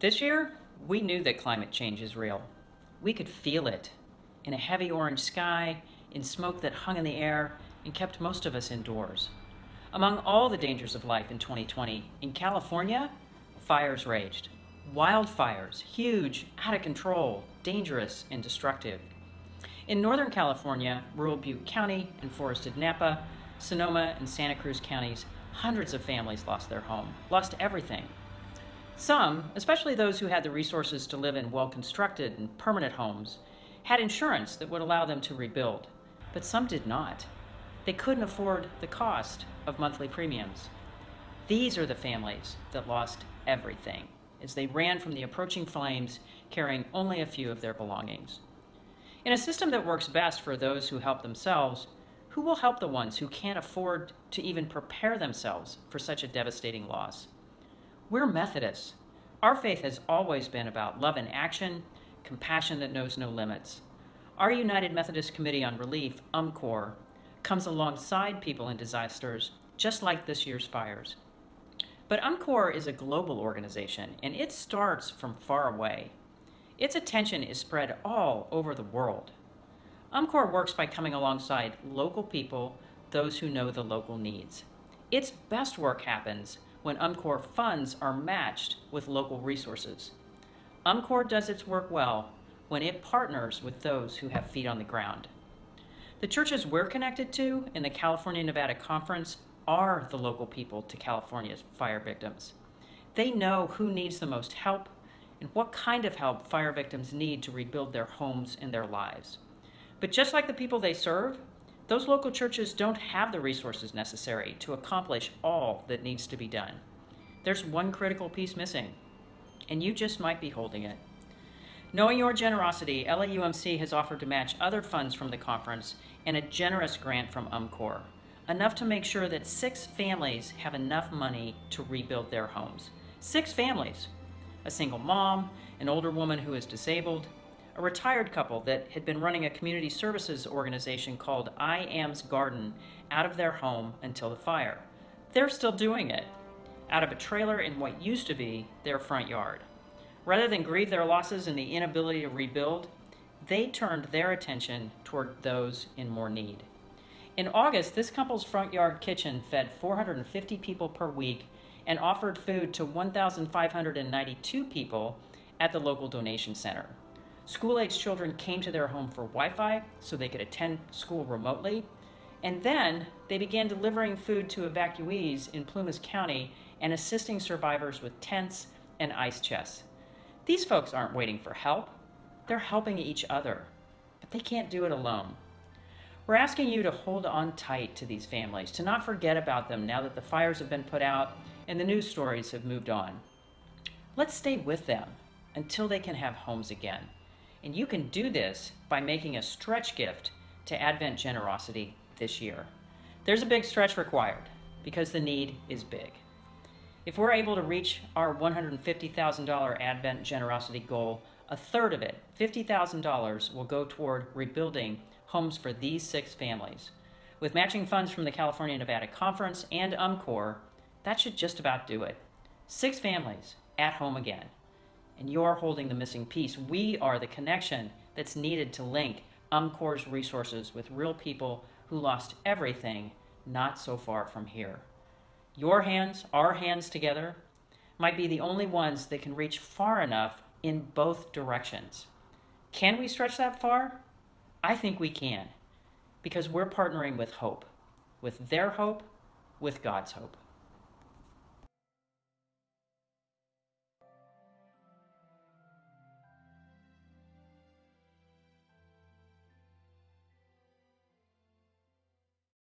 This year, we knew that climate change is real. We could feel it in a heavy orange sky, in smoke that hung in the air and kept most of us indoors. Among all the dangers of life in 2020, in California, fires raged. Wildfires, huge, out of control, dangerous, and destructive. In Northern California, rural Butte County and forested Napa, Sonoma, and Santa Cruz counties, hundreds of families lost their home, lost everything. Some, especially those who had the resources to live in well-constructed and permanent homes, had insurance that would allow them to rebuild, but some did not. They couldn't afford the cost of monthly premiums. These are the families that lost everything as they ran from the approaching flames, carrying only a few of their belongings. In a system that works best for those who help themselves, who will help the ones who can't afford to even prepare themselves for such a devastating loss? We're Methodists. Our faith has always been about love in action, compassion that knows no limits. Our United Methodist Committee on Relief, UMCOR, comes alongside people in disasters just like this year's fires. But UMCOR is a global organization, and it starts from far away. Its attention is spread all over the world. UMCOR works by coming alongside local people, those who know the local needs. Its best work happens when UMCOR funds are matched with local resources. UMCOR does its work well when it partners with those who have feet on the ground. The churches we're connected to in the California-Nevada Conference are the local people to California's fire victims. They know who needs the most help and what kind of help fire victims need to rebuild their homes and their lives. But just like the people they serve, those local churches don't have the resources necessary to accomplish all that needs to be done. There's one critical piece missing, and you just might be holding it. Knowing your generosity, LAUMC has offered to match other funds from the conference and a generous grant from UMCOR, enough to make sure that 6 families have enough money to rebuild their homes. 6 families, a single mom, an older woman who is disabled, a retired couple that had been running a community services organization called I Am's Garden out of their home until the fire. They're still doing it, out of a trailer in what used to be their front yard. Rather than grieve their losses and the inability to rebuild, they turned their attention toward those in more need. In August, this couple's front yard kitchen fed 450 people per week and offered food to 1,592 people at the local donation center. School-aged children came to their home for Wi-Fi so they could attend school remotely, and then they began delivering food to evacuees in Plumas County and assisting survivors with tents and ice chests. These folks aren't waiting for help. They're helping each other, but they can't do it alone. We're asking you to hold on tight to these families, to not forget about them now that the fires have been put out and the news stories have moved on. Let's stay with them until they can have homes again. And you can do this by making a stretch gift to Advent Generosity this year. There's a big stretch required because the need is big. If we're able to reach our $150,000 Advent Generosity goal, a third of it, $50,000, will go toward rebuilding homes for these 6 families. With matching funds from the California-Nevada Conference and UMCOR, that should just about do it. 6 families at home again. And you're holding the missing piece. We are the connection that's needed to link UMCOR's resources with real people who lost everything not so far from here. Your hands, our hands together, might be the only ones that can reach far enough in both directions. Can we stretch that far? I think we can, because we're partnering with hope, with their hope, with God's hope.